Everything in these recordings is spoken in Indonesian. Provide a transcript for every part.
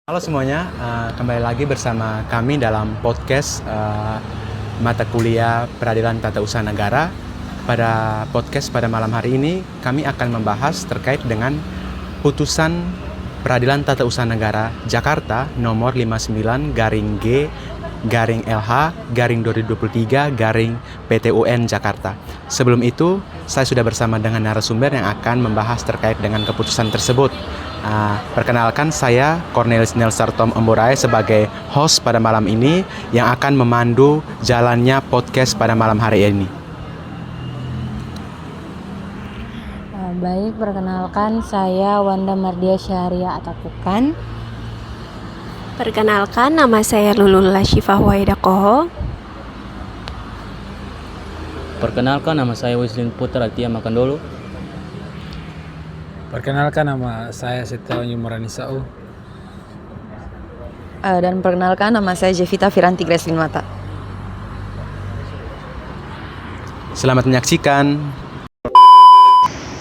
Halo semuanya, kembali lagi bersama kami dalam podcast mata kuliah Peradilan Tata Usaha Negara. Pada podcast pada malam hari ini, kami akan membahas terkait dengan putusan Peradilan Tata Usaha Negara Jakarta nomor 59-G-LH-2023-PT UN Jakarta. Sebelum itu, saya sudah bersama dengan narasumber yang akan membahas terkait dengan keputusan tersebut. Perkenalkan, saya Cornelis Nelsar Tom Emburai sebagai host pada malam ini yang akan memandu jalannya podcast pada malam hari ini. Baik, perkenalkan saya Wanda Mardia Syahria Atapukan. Perkenalkan, nama saya Lulul Lashifa Huwaidakoho. Perkenalkan, nama saya Weslin Putra Altia Makandolo. Perkenalkan, nama saya Setiawan Yumuranisau. Dan perkenalkan, nama saya Jevita Firanti Greslin Mata. Selamat menyaksikan.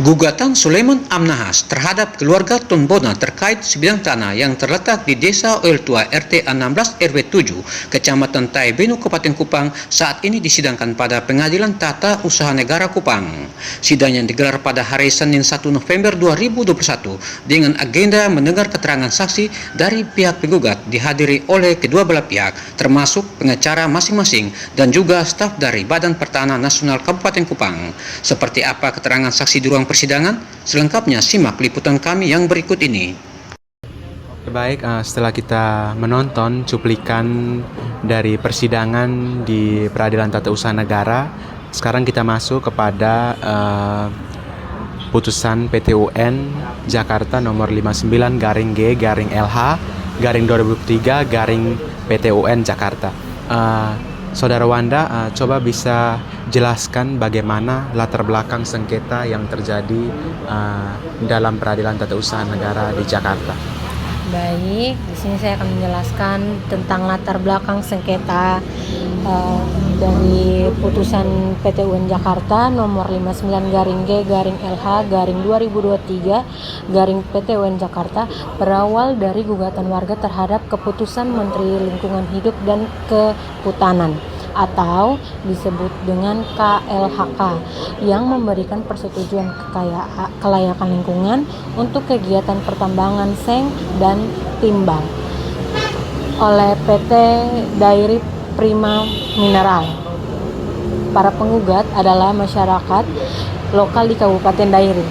Gugatan Sulaiman Amnahas terhadap keluarga Tombona terkait sebidang tanah yang terletak di Desa Oil Tua RT 16 RW 7 Kecamatan Taibenu Kabupaten Kupang saat ini disidangkan pada Pengadilan Tata Usaha Negara Kupang. Sidang yang digelar pada hari Senin 1 November 2021 dengan agenda mendengar keterangan saksi dari pihak penggugat dihadiri oleh kedua belah pihak termasuk pengacara masing-masing dan juga staf dari Badan Pertanahan Nasional Kabupaten Kupang. Seperti apa keterangan saksi di ruang persidangan? Selengkapnya simak liputan kami yang berikut ini. Baik, setelah kita menonton cuplikan dari persidangan di Peradilan Tata Usaha Negara, sekarang kita masuk kepada putusan PT UN Jakarta nomor 59-G-LH-2023-PT UN Jakarta. Saudara Wanda, coba bisa jelaskan bagaimana latar belakang sengketa yang terjadi dalam Peradilan Tata Usaha Negara di Jakarta. Baik, di sini saya akan menjelaskan tentang latar belakang sengketa dari putusan PT UN Jakarta nomor 59-G-LH-2023-PT UN Jakarta berawal dari gugatan warga terhadap keputusan Menteri Lingkungan Hidup dan Kehutanan atau disebut dengan KLHK yang memberikan persetujuan kelayakan lingkungan untuk kegiatan pertambangan seng dan timbal oleh PT Dairi Prima Mineral. Para penggugat adalah masyarakat lokal di Kabupaten Dairi,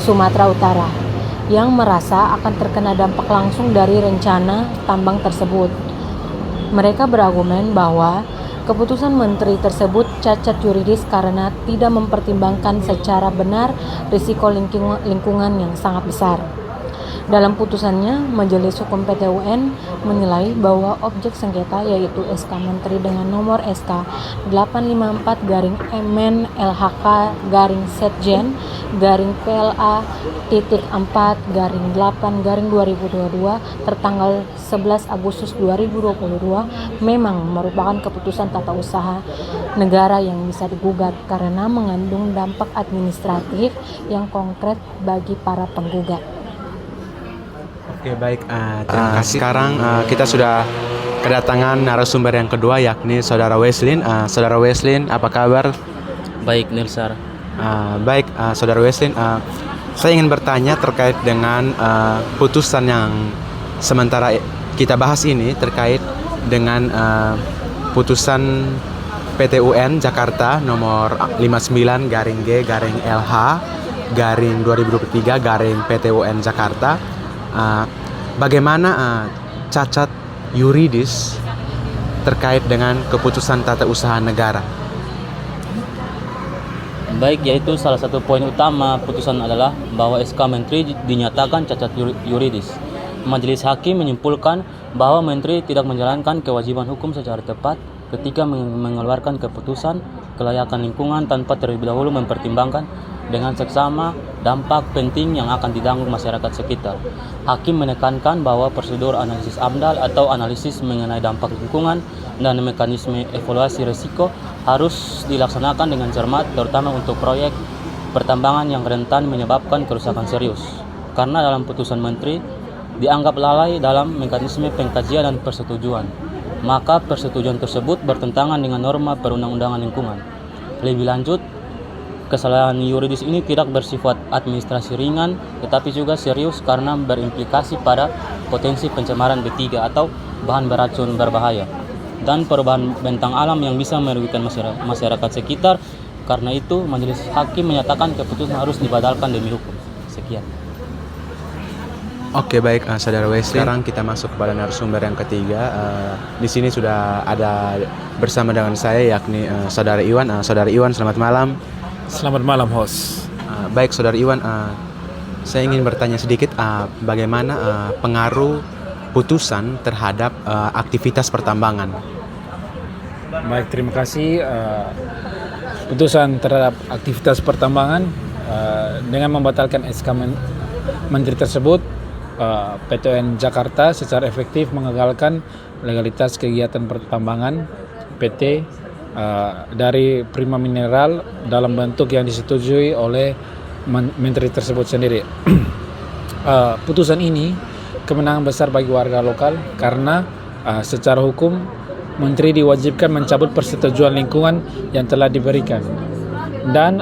Sumatera Utara yang merasa akan terkena dampak langsung dari rencana tambang tersebut. Mereka berargumen bahwa keputusan menteri tersebut cacat yuridis karena tidak mempertimbangkan secara benar risiko lingkungan yang sangat besar. Dalam putusannya, Majelis Hukum PT UN menilai bahwa objek sengketa yaitu SK Menteri dengan nomor SK 854-MN-LHK-PLA-4-8-2022 tertanggal 11 Agustus 2022 memang merupakan keputusan tata usaha negara yang bisa digugat karena mengandung dampak administratif yang konkret bagi para penggugat. Oke, baik, terima kasih. Sekarang kita sudah kedatangan narasumber yang kedua, yakni Saudara Weslin. Saudara Weslin, apa kabar? Baik, Nelsar. Baik, Saudara Weslin, saya ingin bertanya terkait dengan putusan yang sementara kita bahas ini terkait dengan putusan PT UN Jakarta nomor 59-G-LH-2023-PT UN Jakarta. Bagaimana cacat yuridis terkait dengan keputusan tata usaha negara? Baik, yaitu salah satu poin utama putusan adalah bahwa SK Menteri dinyatakan cacat yuridis. Majelis Hakim menyimpulkan bahwa Menteri tidak menjalankan kewajiban hukum secara tepat ketika mengeluarkan keputusan kelayakan lingkungan tanpa terlebih dahulu mempertimbangkan dengan seksama dampak penting yang akan ditanggung masyarakat sekitar. Hakim menekankan bahwa prosedur analisis AMDAL atau analisis mengenai dampak lingkungan dan mekanisme evaluasi risiko harus dilaksanakan dengan cermat, terutama untuk proyek pertambangan yang rentan menyebabkan kerusakan serius. Karena dalam putusan Menteri dianggap lalai dalam mekanisme pengkajian dan persetujuan. Maka persetujuan tersebut bertentangan dengan norma perundang-undangan lingkungan. Lebih lanjut, kesalahan yuridis ini tidak bersifat administrasi ringan, tetapi juga serius karena berimplikasi pada potensi pencemaran B3 atau bahan beracun berbahaya dan perubahan bentang alam yang bisa merugikan masyarakat sekitar. Karena itu, majelis hakim menyatakan keputusan harus dibatalkan demi hukum. Sekian. Oke, baik, Saudara Wesley. Sekarang kita masuk kepada narasumber yang ketiga. Di sini sudah ada bersama dengan saya, yakni Saudara Iwan. Saudara Iwan, selamat malam. Selamat malam, host. Baik, Saudara Iwan, saya ingin bertanya sedikit bagaimana pengaruh putusan terhadap aktivitas pertambangan. Baik, terima kasih. Putusan terhadap aktivitas pertambangan dengan membatalkan SK Menteri tersebut, PT UN Jakarta secara efektif mengagalkan legalitas kegiatan pertambangan PT dari Prima Mineral dalam bentuk yang disetujui oleh Menteri tersebut sendiri. Putusan ini kemenangan besar bagi warga lokal karena secara hukum Menteri diwajibkan mencabut persetujuan lingkungan yang telah diberikan. Dan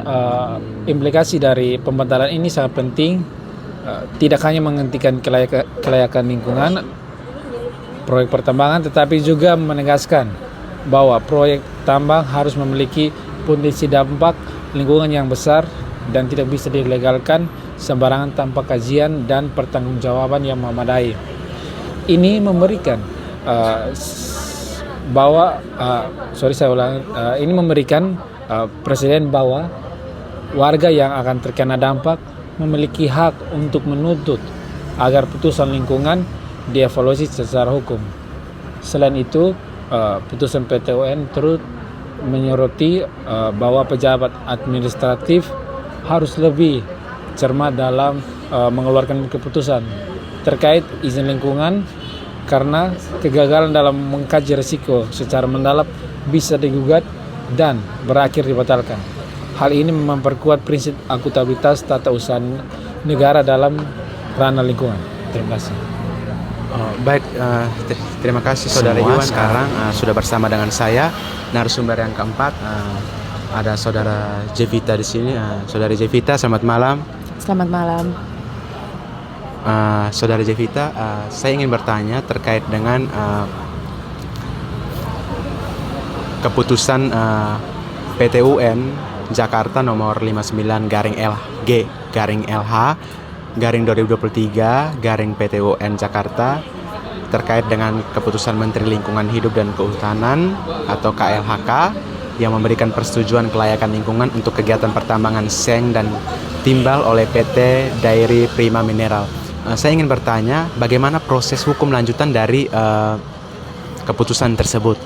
implikasi dari pembatalan ini sangat penting, tidak hanya menghentikan kelayakan lingkungan proyek pertambangan, tetapi juga menegaskan bahwa proyek tambang harus memiliki potensi dampak lingkungan yang besar dan tidak bisa dilegalkan sembarangan tanpa kajian dan pertanggungjawaban yang memadai. Ini memberikan ini memberikan presiden bahwa warga yang akan terkena dampak memiliki hak untuk menuntut agar putusan lingkungan dievaluasi secara hukum. Selain itu, putusan PT UN turut menyoroti bahwa pejabat administratif harus lebih cermat dalam mengeluarkan keputusan terkait izin lingkungan, karena kegagalan dalam mengkaji risiko secara mendalam bisa digugat dan berakhir dibatalkan. Hal ini memperkuat prinsip akuntabilitas tata usaha negara dalam ranah lingkungan. Terima kasih. Baik, terima kasih Saudara Iwan. Sekarang sudah bersama dengan saya narasumber yang keempat, ada Saudara Jevita di sini. Saudara Jevita, selamat malam. Selamat malam. Saudara Jevita, saya ingin bertanya terkait dengan keputusan PT UN Jakarta nomor 59-LH/2023 PT UN Jakarta terkait dengan keputusan Menteri Lingkungan Hidup dan Kehutanan atau KLHK yang memberikan persetujuan kelayakan lingkungan untuk kegiatan pertambangan seng dan timbal oleh PT Dairy Prima Mineral. Saya ingin bertanya bagaimana proses hukum lanjutan dari keputusan tersebut.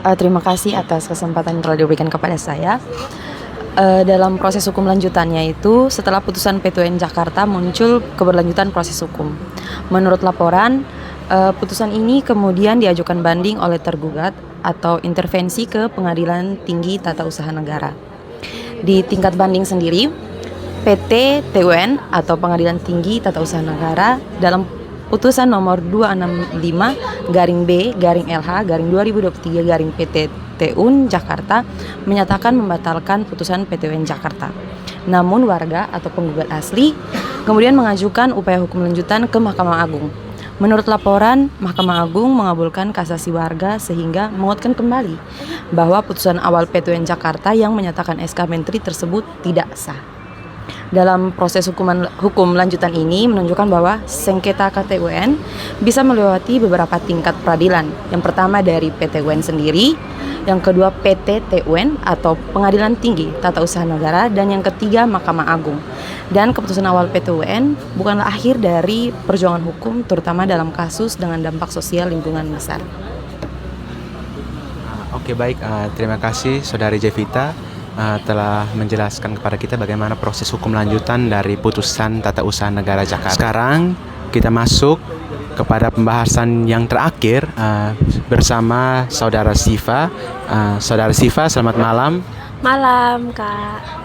Terima kasih atas kesempatan yang telah diberikan kepada saya. Dalam proses hukum lanjutannya itu, setelah putusan PT UN Jakarta muncul keberlanjutan proses hukum. Menurut laporan, putusan ini kemudian diajukan banding oleh tergugat atau intervensi ke Pengadilan Tinggi Tata Usaha Negara. Di tingkat banding sendiri, PT TUN atau Pengadilan Tinggi Tata Usaha Negara dalam putusan nomor 265-B-LH-2023-PT TUN Jakarta menyatakan membatalkan putusan PT UN Jakarta. Namun warga atau penggugat asli kemudian mengajukan upaya hukum lanjutan ke Mahkamah Agung. Menurut laporan, Mahkamah Agung mengabulkan kasasi warga sehingga menguatkan kembali bahwa putusan awal PT UN Jakarta yang menyatakan SK Menteri tersebut tidak sah. Dalam proses hukum lanjutan ini menunjukkan bahwa sengketa KTUN bisa melewati beberapa tingkat peradilan. Yang pertama dari PT UN sendiri, yang kedua PT TUN atau Pengadilan Tinggi Tata Usaha Negara, dan yang ketiga Mahkamah Agung. Dan keputusan awal PT UN bukanlah akhir dari perjuangan hukum, terutama dalam kasus dengan dampak sosial lingkungan besar. Oke, baik, terima kasih Saudari Jevita telah menjelaskan kepada kita bagaimana proses hukum lanjutan dari putusan Tata Usaha Negara Jakarta. Sekarang kita masuk kepada pembahasan yang terakhir bersama Saudara Siva. Saudara Siva, selamat malam. Malam, Kak.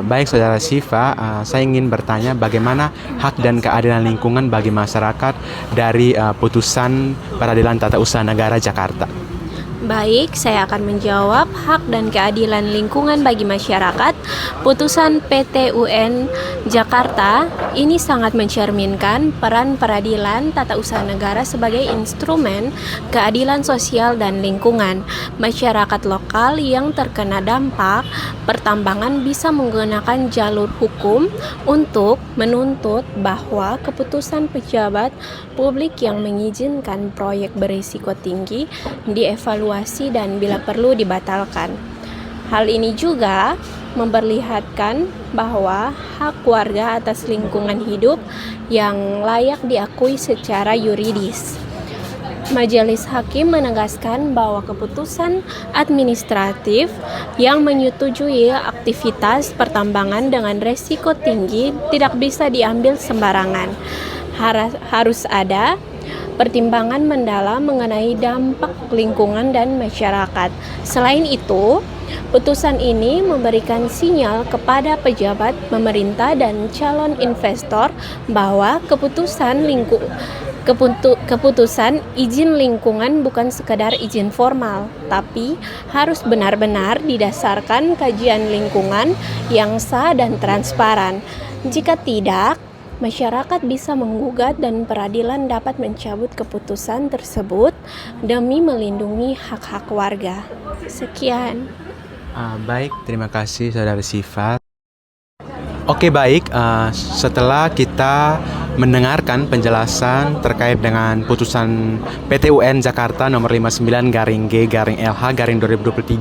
Baik Saudara Siva, saya ingin bertanya bagaimana hak dan keadilan lingkungan bagi masyarakat dari putusan Peradilan Tata Usaha Negara Jakarta. Baik, saya akan menjawab hak dan keadilan lingkungan bagi masyarakat. Putusan PT UN Jakarta ini sangat mencerminkan peran peradilan tata usaha negara sebagai instrumen keadilan sosial dan lingkungan. Masyarakat lokal yang terkena dampak pertambangan bisa menggunakan jalur hukum untuk menuntut bahwa keputusan pejabat publik yang mengizinkan proyek berisiko tinggi dievaluasi dan bila perlu dibatalkan. Hal ini juga memperlihatkan bahwa hak warga atas lingkungan hidup yang layak diakui secara yuridis. Majelis Hakim menegaskan bahwa keputusan administratif yang menyetujui aktivitas pertambangan dengan resiko tinggi tidak bisa diambil sembarangan. Harus ada pertimbangan mendalam mengenai dampak lingkungan dan masyarakat. Selain itu, putusan ini memberikan sinyal kepada pejabat pemerintah dan calon investor bahwa keputusan izin lingkungan bukan sekadar izin formal, tapi harus benar-benar didasarkan kajian lingkungan yang sah dan transparan. Jika tidak, masyarakat bisa menggugat dan peradilan dapat mencabut keputusan tersebut demi melindungi hak-hak warga. Sekian. Baik, terima kasih Saudara Siva. Oke baik, setelah kita mendengarkan penjelasan terkait dengan putusan PT UN Jakarta nomor 59-G-LH-2023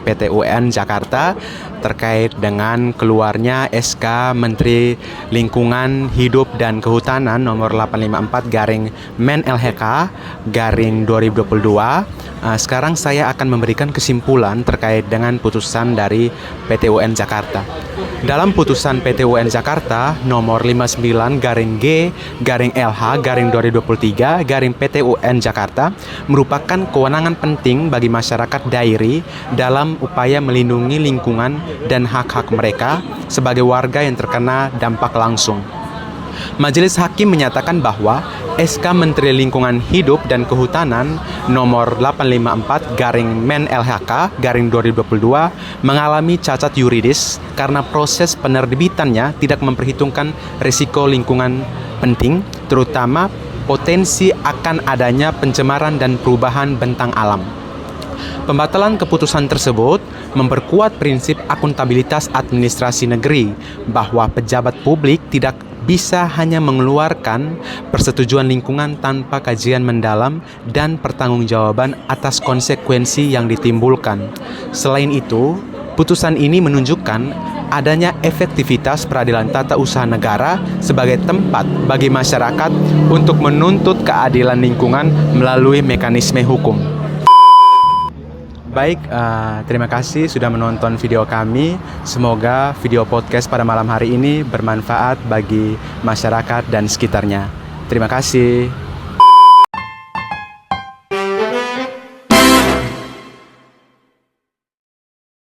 PT UN Jakarta terkait dengan keluarnya SK Menteri Lingkungan Hidup dan Kehutanan nomor 854-Men-LHK-2022. Sekarang saya akan memberikan kesimpulan terkait dengan putusan dari PT UN Jakarta. Dalam putusan PT UN Jakarta nomor 59-G-LH-2023 PT UN Jakarta merupakan kewenangan penting bagi masyarakat dairi dalam upaya melindungi lingkungan dan hak-hak mereka sebagai warga yang terkena dampak langsung. Majelis Hakim menyatakan bahwa SK Menteri Lingkungan Hidup dan Kehutanan nomor 854-Men-LHK-2022 mengalami cacat yuridis karena proses penerbitannya tidak memperhitungkan risiko lingkungan penting, terutama potensi akan adanya pencemaran dan perubahan bentang alam. Pembatalan keputusan tersebut memperkuat prinsip akuntabilitas administrasi negeri bahwa pejabat publik tidak bisa hanya mengeluarkan persetujuan lingkungan tanpa kajian mendalam dan pertanggungjawaban atas konsekuensi yang ditimbulkan. Selain itu, putusan ini menunjukkan adanya efektivitas peradilan tata usaha negara sebagai tempat bagi masyarakat untuk menuntut keadilan lingkungan melalui mekanisme hukum. Baik, terima kasih sudah menonton video kami. Semoga video podcast pada malam hari ini bermanfaat bagi masyarakat dan sekitarnya. Terima kasih.